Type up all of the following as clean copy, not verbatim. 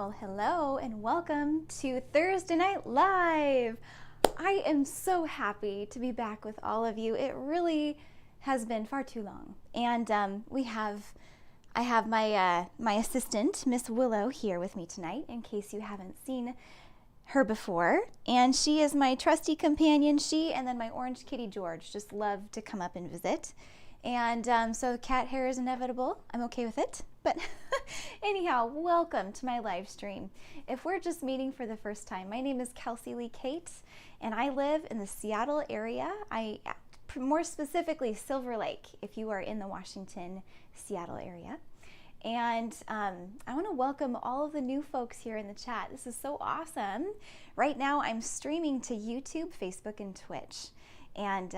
Well, hello and welcome to Thursday Night Live. I am so happy to be back with all of you. It really has been far too long. And I have my assistant, Miss Willow, here with me tonight, in case you haven't seen her before. And she is my trusty companion. She and then my orange kitty, George, just love to come up and visit. And so cat hair is inevitable. I'm okay with it. But anyhow, welcome to my live stream. If we're just meeting for the first time, my name is Kelsey Lee Cate, and I live in the Seattle area. More specifically, Silver Lake, if you are in the Washington, Seattle area. And I want to welcome all of the new folks here in the chat. This is so awesome. Right now, I'm streaming to YouTube, Facebook, and Twitch. And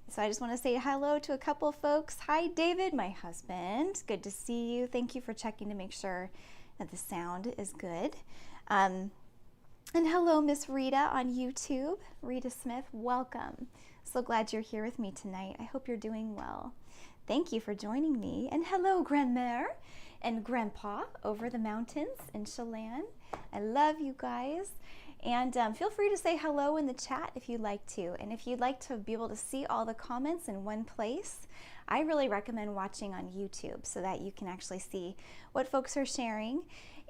so I just want to say hello to a couple of folks. Hi, David, my husband. Good to see you. Thank you for checking to make sure that the sound is good. And hello, Miss Rita on YouTube. Rita Smith, welcome. So glad you're here with me tonight. I hope you're doing well. Thank you for joining me. And hello, Grandmère and Grandpa over the mountains in Chelan. I love you guys. And feel free to say hello in the chat if you'd like to. And if you'd like to be able to see all the comments in one place, I really recommend watching on YouTube so that you can actually see what folks are sharing.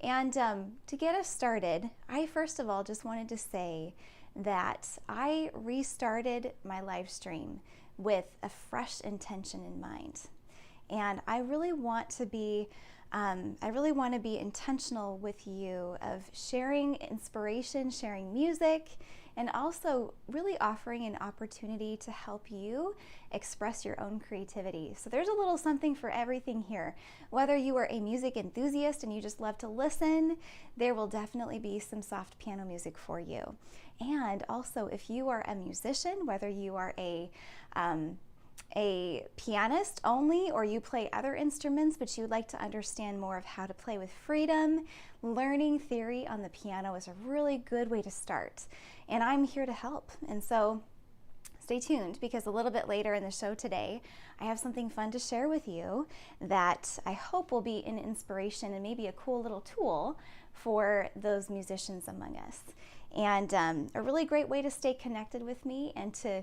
And to get us started, I first of all just wanted to say that I restarted my live stream with a fresh intention in mind. And I really want to be intentional with you of sharing inspiration, sharing music, and also really offering an opportunity to help you express your own creativity. So there's a little something for everything here. Whether you are a music enthusiast and you just love to listen, there will definitely be some soft piano music for you. And also, if you are a musician, whether you are a pianist only, or you play other instruments, but you would like to understand more of how to play with freedom, learning theory on the piano is a really good way to start. And I'm here to help. And so stay tuned, because a little bit later in the show today, I have something fun to share with you that I hope will be an inspiration and maybe a cool little tool for those musicians among us. And a really great way to stay connected with me and to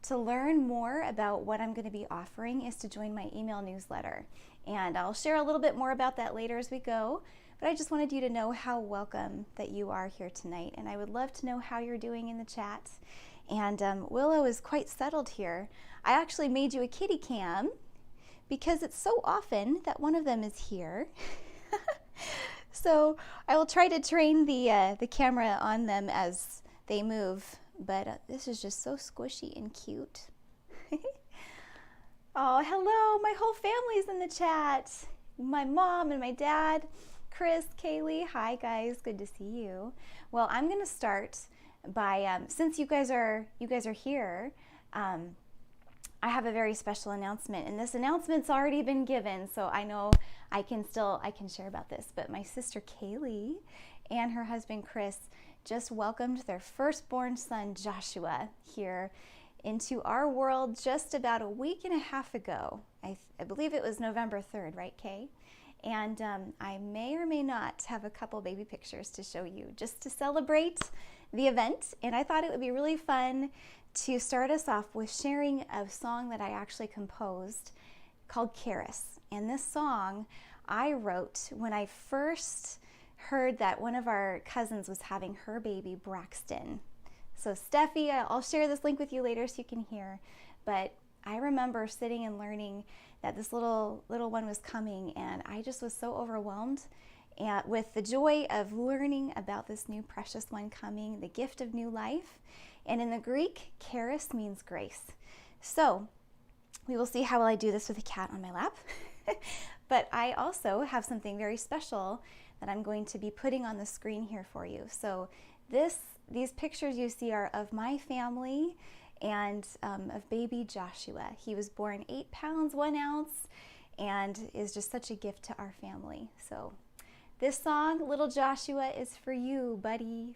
learn more about what I'm going to be offering is to join my email newsletter. And I'll share a little bit more about that later as we go, but I just wanted you to know how welcome that you are here tonight. And I would love to know how you're doing in the chat. And Willow is quite settled here. I actually made you a kitty cam because it's so often that one of them is here. So I will try to train the camera on them as they move. But this is just so squishy and cute. Oh, hello, my whole family's in the chat. My mom and my dad, Chris, Kaylee. Hi guys, good to see you. Well, I'm gonna start by, since you guys are here, I have a very special announcement, and this announcement's already been given, so I know I can share about this. But my sister Kaylee and her husband Chris just welcomed their firstborn son, Joshua, here into our world just about a week and a half ago. I believe it was November 3rd, right, Kay? And I may or may not have a couple baby pictures to show you just to celebrate the event. And I thought it would be really fun to start us off with sharing a song that I actually composed called Karis. And this song I wrote when I first heard that one of our cousins was having her baby Braxton. So Steffi, I'll share this link with you later so you can hear, but I remember sitting and learning that this little one was coming, and I just was so overwhelmed with the joy of learning about this new precious one coming, the gift of new life. And in the Greek, charis means grace. So we will see how well I do this with a cat on my lap. But I also have something very special that I'm going to be putting on the screen here for you. So these pictures you see are of my family and of baby Joshua. He was born 8 pounds, 1 ounce, and is just such a gift to our family. So this song, Little Joshua, is for you, buddy.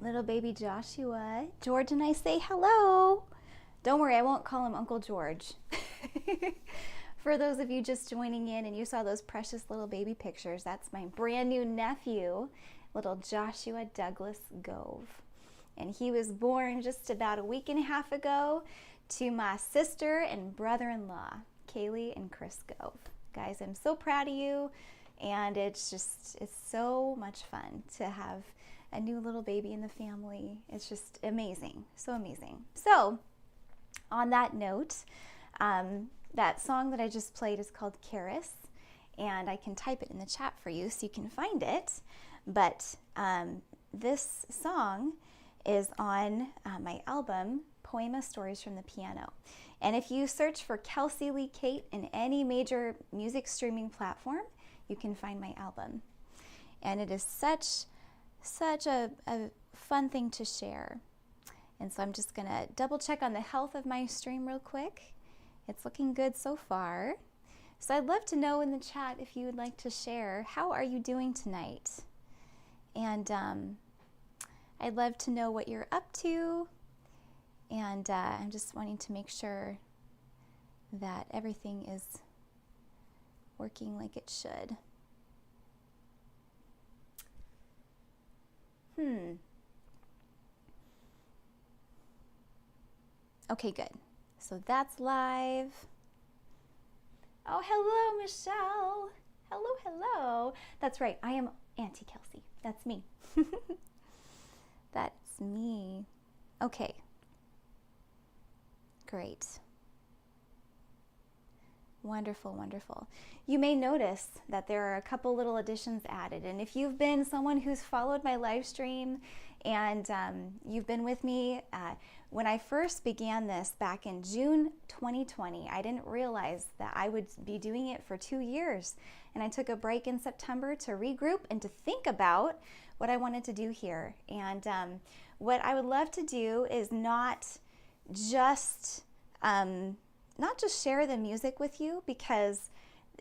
Little baby Joshua. George and I say hello. Don't worry, I won't call him Uncle George. For those of you just joining in and you saw those precious little baby pictures, that's my brand new nephew, little Joshua Douglas Gove. And he was born just about a week and a half ago to my sister and brother-in-law, Kaylee and Chris Gove. Guys, I'm so proud of you, and it's so much fun to have a new little baby in the family. It's just amazing, so amazing. So, on that note, that song that I just played is called Karis, and I can type it in the chat for you so you can find it. But this song is on my album, Poiéma Stories from the Piano. And if you search for Kelsey Lee Cate in any major music streaming platform, you can find my album. And it is such a fun thing to share. And so I'm just gonna double check on the health of my stream real quick. It's looking good so far. So I'd love to know in the chat if you would like to share, how are you doing tonight? And I'd love to know what you're up to. And I'm just wanting to make sure that everything is working like it should. Okay, good. So that's live. Oh, hello, Michelle. Hello, hello. That's right, I am Auntie Kelsey. That's me. That's me. Okay. Great. Wonderful, wonderful. You may notice that there are a couple little additions added. And if you've been someone who's followed my live stream and you've been with me, when I first began this back in June 2020, I didn't realize that I would be doing it for 2 years. And I took a break in September to regroup and to think about what I wanted to do here. And what I would love to do is not just share the music with you, because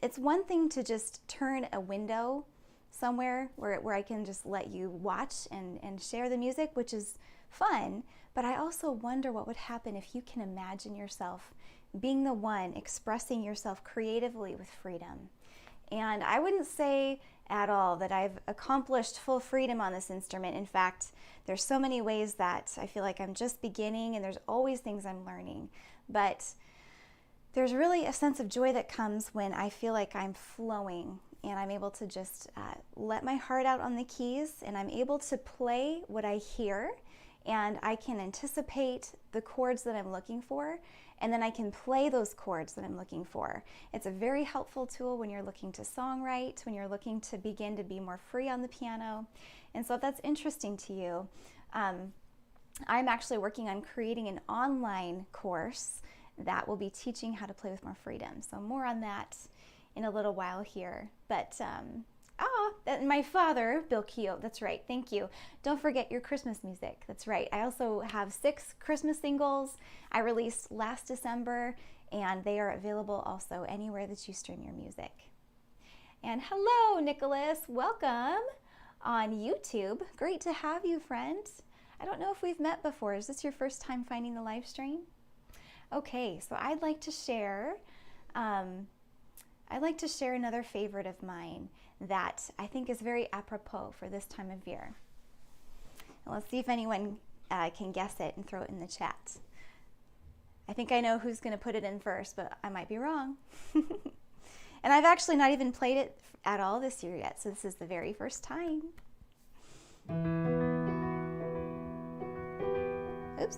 it's one thing to just turn a window somewhere where I can just let you watch and share the music, which is fun, but I also wonder what would happen if you can imagine yourself being the one expressing yourself creatively with freedom. And I wouldn't say at all that I've accomplished full freedom on this instrument. In fact, there's so many ways that I feel like I'm just beginning, and there's always things I'm learning. But there's really a sense of joy that comes when I feel like I'm flowing and I'm able to just let my heart out on the keys, and I'm able to play what I hear, and I can anticipate the chords that I'm looking for, and then I can play those chords that I'm looking for. It's a very helpful tool when you're looking to songwrite, when you're looking to begin to be more free on the piano. And so if that's interesting to you, I'm actually working on creating an online course that will be teaching how to play with more freedom. So more on that in a little while here. But my father, Bill Keogh, that's right, thank you. Don't forget your Christmas music, that's right. I also have 6 Christmas singles I released last December, and they are available also anywhere that you stream your music. And hello, Nicholas, welcome on YouTube. Great to have you, friend. I don't know if we've met before. Is this your first time finding the live stream? Okay, so I'd like to share another favorite of mine that I think is very apropos for this time of year. And let's see if anyone can guess it and throw it in the chat. I think I know who's going to put it in first, but I might be wrong. And I've actually not even played it at all this year yet, so this is the very first time. Oops.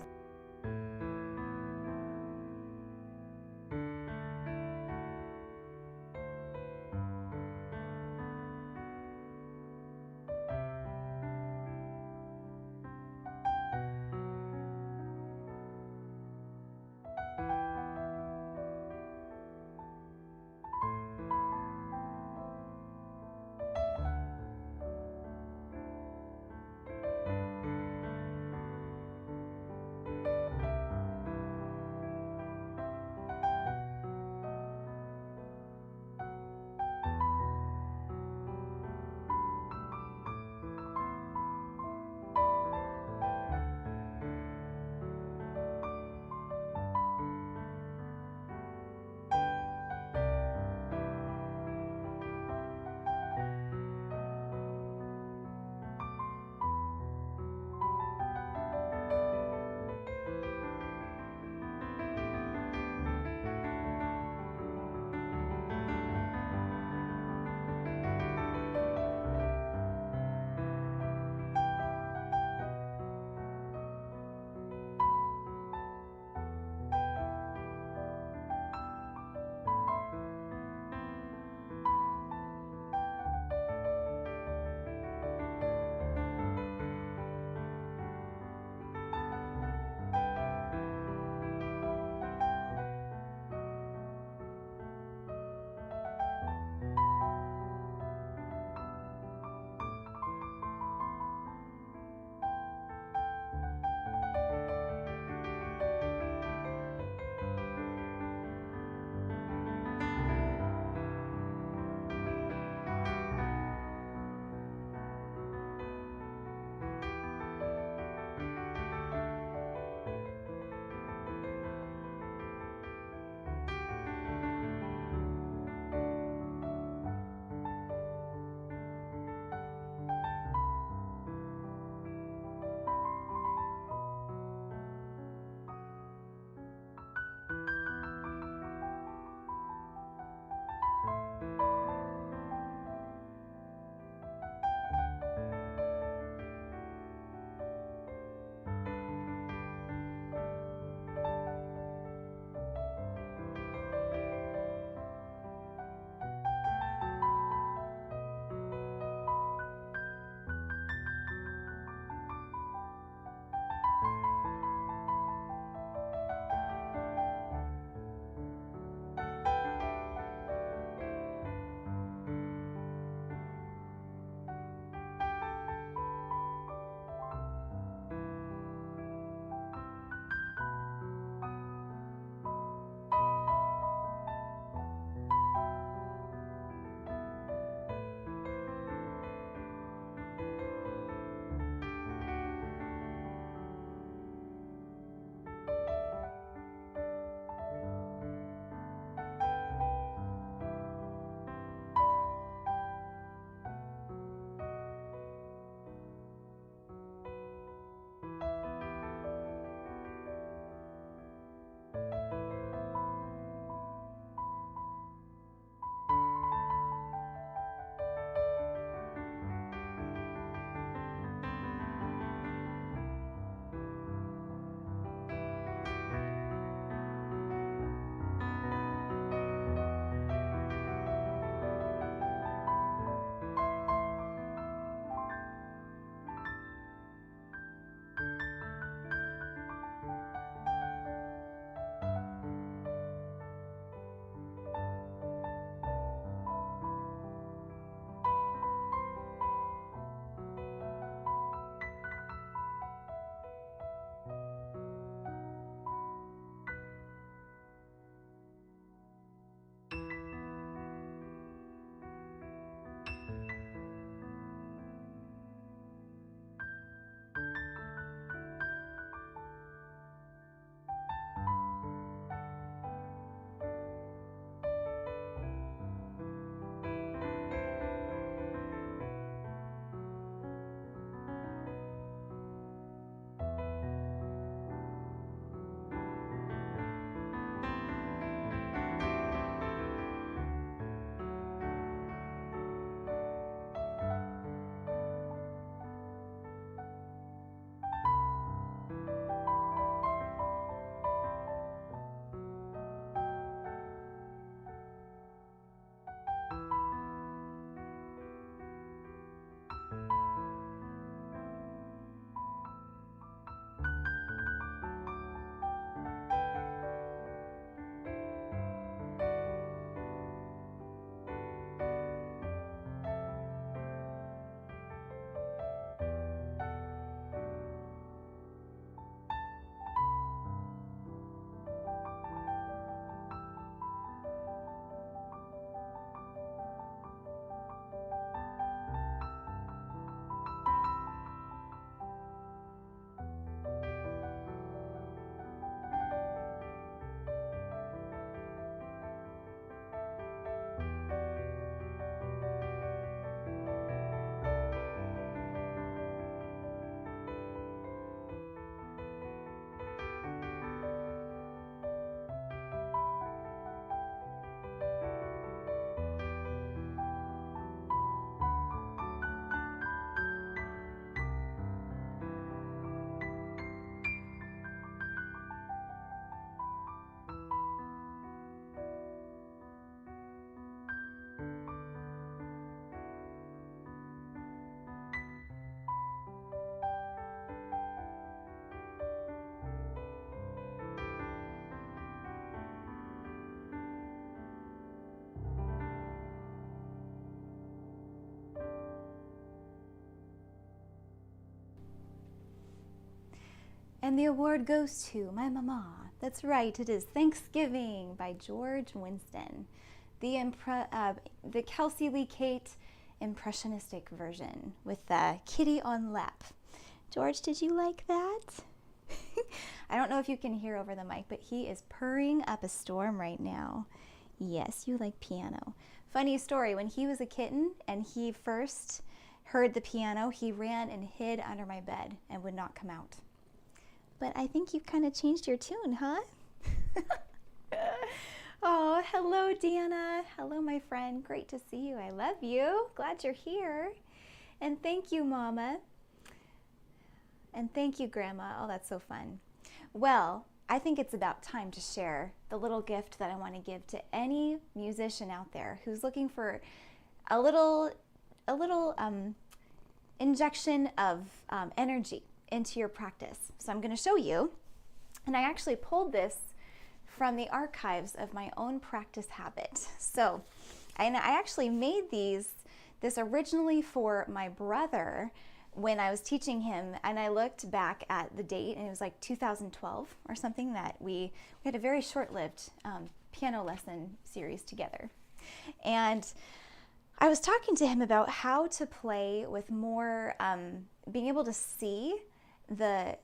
And the award goes to my mama. That's right, it is Thanksgiving by George Winston, the Kelsey Lee Cate impressionistic version with the kitty on lap. George, did you like that? I don't know if you can hear over the mic, but he is purring up a storm right now. Yes, you like piano. Funny story, when he was a kitten and he first heard the piano, he ran and hid under my bed and would not come out. But I think you've kind of changed your tune, huh? Oh, hello, Deanna. Hello, my friend. Great to see you. I love you. Glad you're here. And thank you, Mama. And thank you, Grandma. Oh, that's so fun. Well, I think it's about time to share the little gift that I want to give to any musician out there who's looking for a little injection of energy into your practice. So I'm going to show you, and I actually pulled this from the archives of my own practice habit. So I actually made this originally for my brother when I was teaching him, and I looked back at the date, and it was like 2012 or something, that we had a very short-lived piano lesson series together. And I was talking to him about how to play with more, being able to see the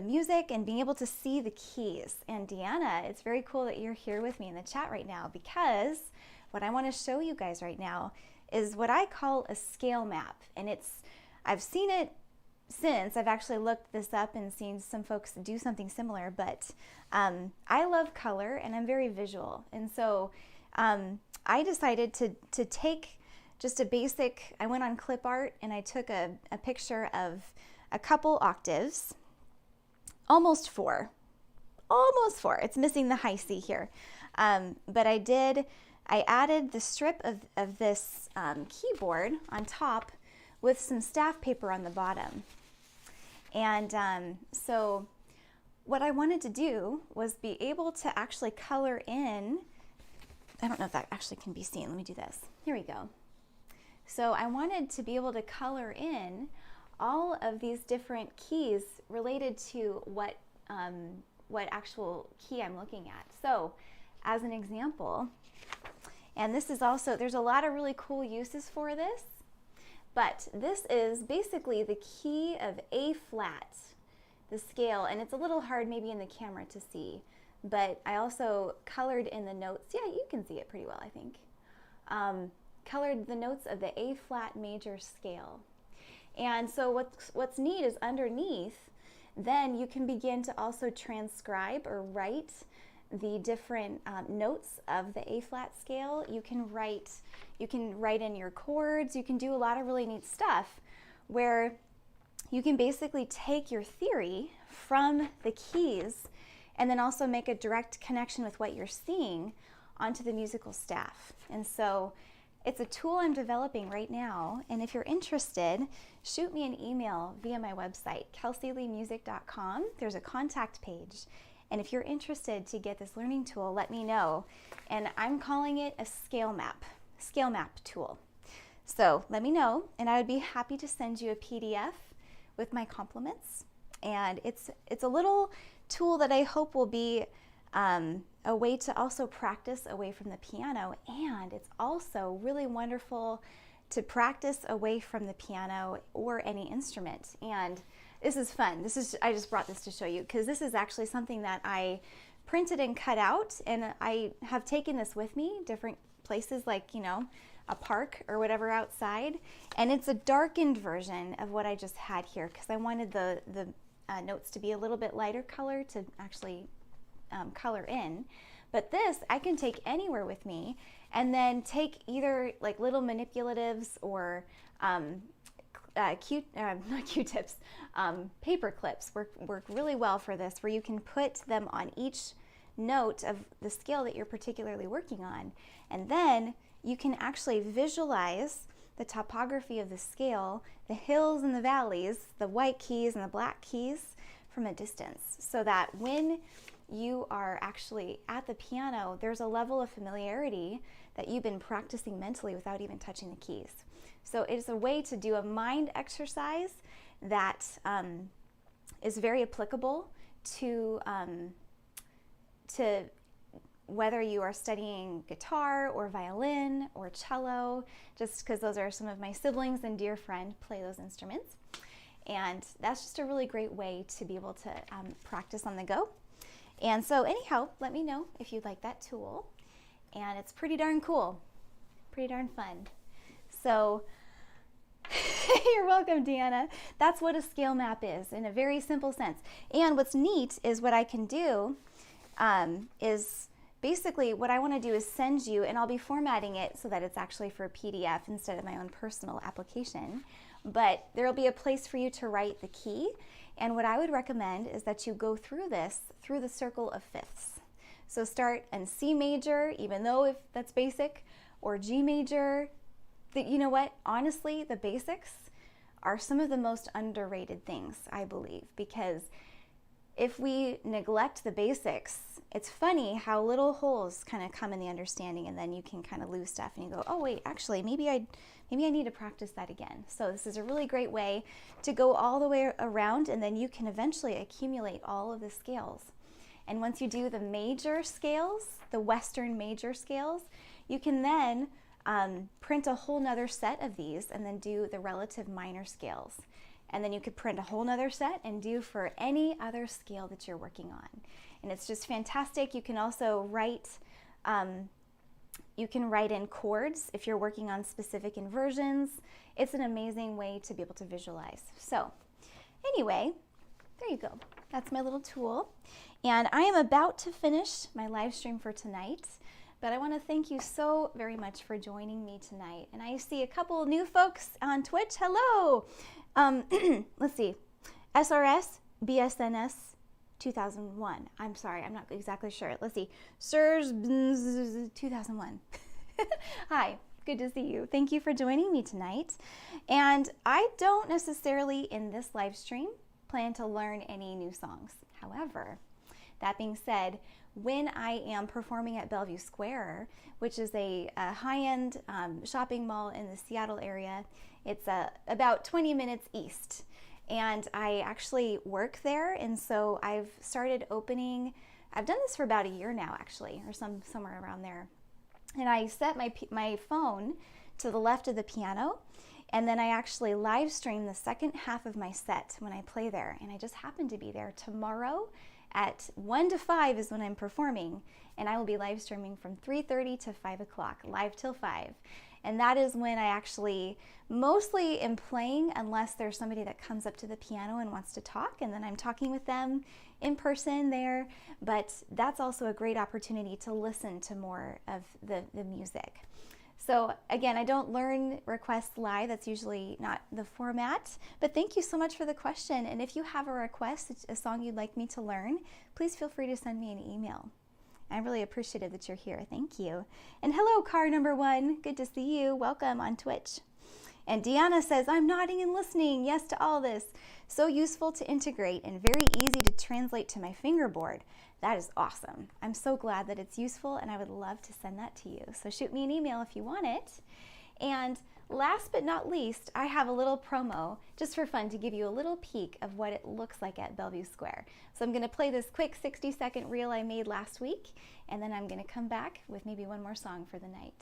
music and being able to see the keys. And Deanna, it's very cool that you're here with me in the chat right now, because what I want to show you guys right now is what I call a scale map. And I've seen it since. I've actually looked this up and seen some folks do something similar, but I love color and I'm very visual. And so I decided to take just a basic, I went on clip art and I took a picture of a couple octaves, almost four. It's missing the high C here. But I added the strip of this keyboard on top with some staff paper on the bottom. And so what I wanted to do was be able to actually color in, I don't know if that actually can be seen. Let me do this. Here we go. So I wanted to be able to color in all of these different keys related to what actual key I'm looking at. So as an example, and this is also, there's a lot of really cool uses for this, but this is basically the key of A flat, the scale, and it's a little hard maybe in the camera to see, but I also colored in the notes. Yeah, you can see it pretty well, I think. Colored the notes of the A flat major scale. And so what's neat is underneath, then you can begin to also transcribe or write the different notes of the A flat scale. You can write in your chords. You can do a lot of really neat stuff where you can basically take your theory from the keys and then also make a direct connection with what you're seeing onto the musical staff. And so it's a tool I'm developing right now, and if you're interested, shoot me an email via my website, kelseyleemusic.com. There's a contact page, and if you're interested to get this learning tool, let me know. And I'm calling it a scale map tool. So let me know, and I would be happy to send you a PDF with my compliments. And it's a little tool that I hope will be a way to also practice away from the piano, and it's also really wonderful to practice away from the piano or any instrument. And this is fun. I just brought this to show you because this is actually something that I printed and cut out, and I have taken this with me different places, like, you know, a park or whatever outside, and it's a darkened version of what I just had here because I wanted the notes to be a little bit lighter color to actually color in. But this I can take anywhere with me and then take either like little manipulatives or not Q-tips, paper clips work really well for this, where you can put them on each note of the scale that you're particularly working on, and then you can actually visualize the topography of the scale, the hills and the valleys, the white keys and the black keys from a distance, so that when you are actually at the piano, there's a level of familiarity that you've been practicing mentally without even touching the keys. So it's a way to do a mind exercise that is very applicable to whether you are studying guitar or violin or cello, just because those are some of my siblings and dear friend play those instruments. And that's just a really great way to be able to practice on the go. And so anyhow, let me know if you'd like that tool. And it's pretty darn cool, pretty darn fun. So you're welcome, Deanna. That's what a scale map is in a very simple sense. And what's neat is what I can do is basically what I want to do is send you, and I'll be formatting it so that it's actually for a PDF instead of my own personal application. But there'll be a place for you to write the key. And what I would recommend is that you go through this through the circle of fifths. So start in C major, even though if that's basic, or G major. You know what? Honestly, the basics are some of the most underrated things, I believe, because if we neglect the basics, it's funny how little holes kind of come in the understanding, and then you can kind of lose stuff and you go, oh wait, actually maybe I need to practice that again. So this is a really great way to go all the way around, and then you can eventually accumulate all of the scales. And once you do the major scales, the Western major scales, you can then print a whole nother set of these and then do the relative minor scales. And then you could print a whole nother set and do for any other scale that you're working on. And it's just fantastic. You can also write, in chords if you're working on specific inversions. It's an amazing way to be able to visualize. So anyway, there you go. That's my little tool. And I am about to finish my live stream for tonight. But I want to thank you so very much for joining me tonight. And I see a couple new folks on Twitch. Hello. Let's see. SRS BSNS 2001. I'm sorry, I'm not exactly sure. Let's see. SIRS 2001. Hi, good to see you. Thank you for joining me tonight. And I don't necessarily in this live stream plan to learn any new songs. However, that being said, when I am performing at Bellevue Square, which is a high-end shopping mall in the Seattle area, it's about 20 minutes east. And I actually work there, and so I've started opening, I've done this for about a year now actually, or somewhere around there. And I set my phone to the left of the piano, and then I actually live stream the second half of my set when I play there. And I just happen to be there tomorrow at 1 to 5 is when I'm performing, and I will be live streaming from 3:30 to 5 o'clock, live till 5. And that is when I actually mostly am playing, unless there's somebody that comes up to the piano and wants to talk, and then I'm talking with them in person there. But that's also a great opportunity to listen to more of the music. So again, I don't learn requests live. That's usually not the format, but thank you so much for the question. And if you have a request, a song you'd like me to learn, please feel free to send me an email. I'm really appreciative that you're here. Thank you. And hello, car number 1. Good to see you. Welcome on Twitch. And Deanna says, I'm nodding and listening. Yes to all this. So useful to integrate and very easy to translate to my fingerboard. That is awesome. I'm so glad that it's useful, and I would love to send that to you. So shoot me an email if you want it. And last but not least, I have a little promo just for fun to give you a little peek of what it looks like at Bellevue Square. So I'm going to play this quick 60-second reel I made last week, and then I'm going to come back with maybe one more song for the night.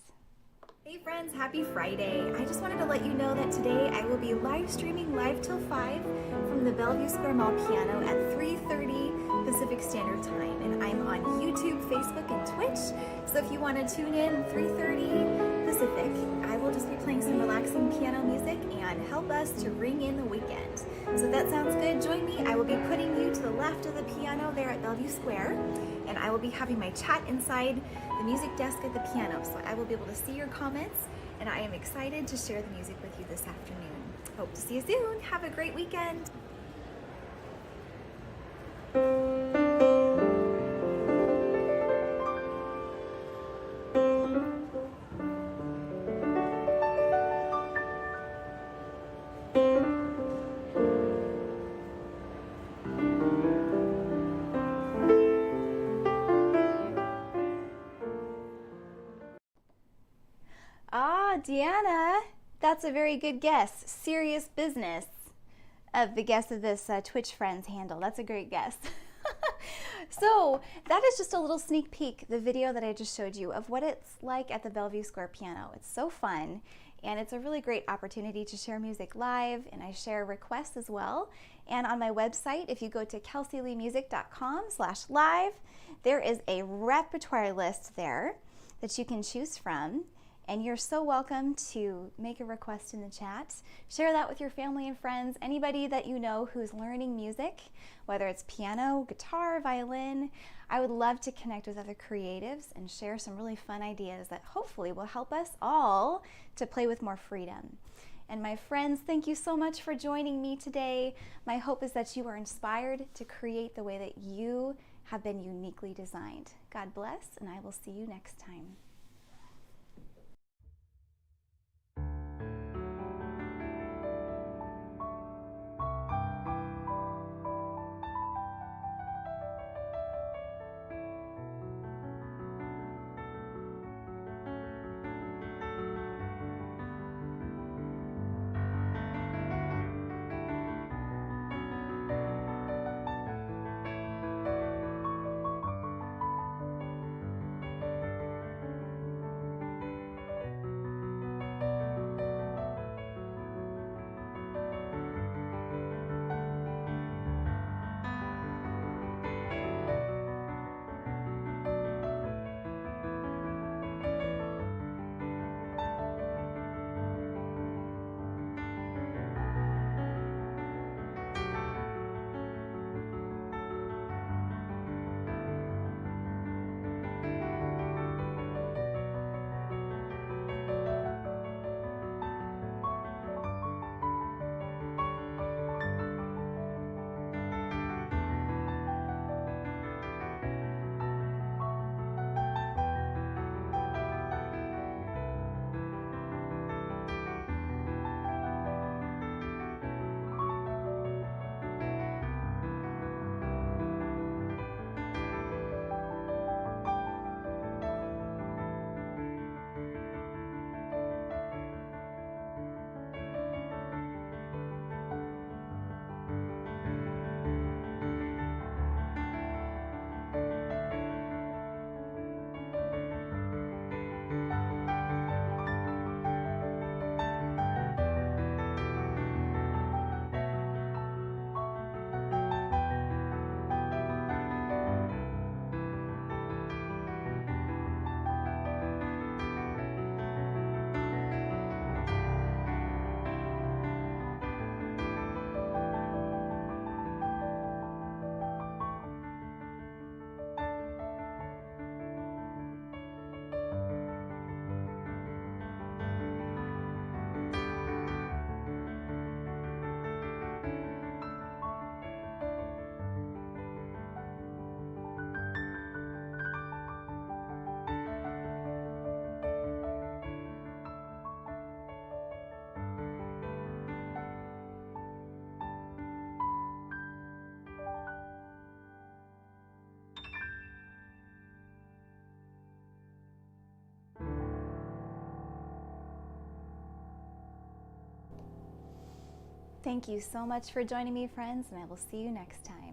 Hey friends, happy Friday. I just wanted to let you know that today I will be live streaming live till 5 from the Bellevue Square Mall piano at 3:30 Pacific Standard Time. And I'm on YouTube, Facebook, and Twitch. So if you want to tune in 3:30 Pacific, I will just be playing some relaxing piano music and help us to ring in the weekend. So if that sounds good, join me. I will be putting you to the left of the piano there at Bellevue Square. And I will be having my chat inside the music desk at the piano. So I will be able to see your comments, and I am excited to share the music with you this afternoon. Hope to see you soon. Have a great weekend. Deanna, that's a very good guess. Serious business of the guess of this Twitch Friends handle. That's a great guess. So that is just a little sneak peek, the video that I just showed you of what it's like at the Bellevue Square Piano. It's so fun, and it's a really great opportunity to share music live, and I share requests as well. And on my website, if you go to kelseyleemusic.com/live, there is a repertoire list there that you can choose from. And you're so welcome to make a request in the chat. Share that with your family and friends, anybody that you know who's learning music, whether it's piano, guitar, violin. I would love to connect with other creatives and share some really fun ideas that hopefully will help us all to play with more freedom. And my friends, thank you so much for joining me today. My hope is that you are inspired to create the way that you have been uniquely designed. God bless, and I will see you next time. Thank you so much for joining me, friends, and I will see you next time.